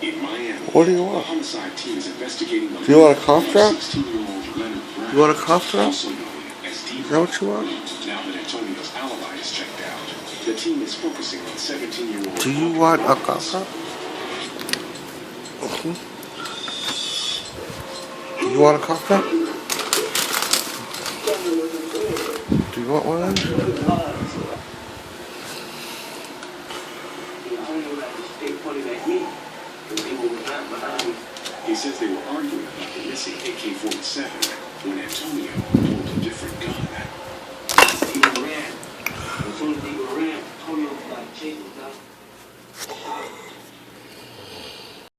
In Miami, What do you want? the homicide team is investigating the Do you want a cough drop? 16-year-old Leonard Brown, You want a cough drop? also known as D. Is that what you want? Now that Antonio's alibi is checked out, the team is focusing on 17-year-old. Do you want a cough drop? Do you want a cough drop? Do you want one of them? He says they were arguing about the missing AK-47 when Antonio pulled a different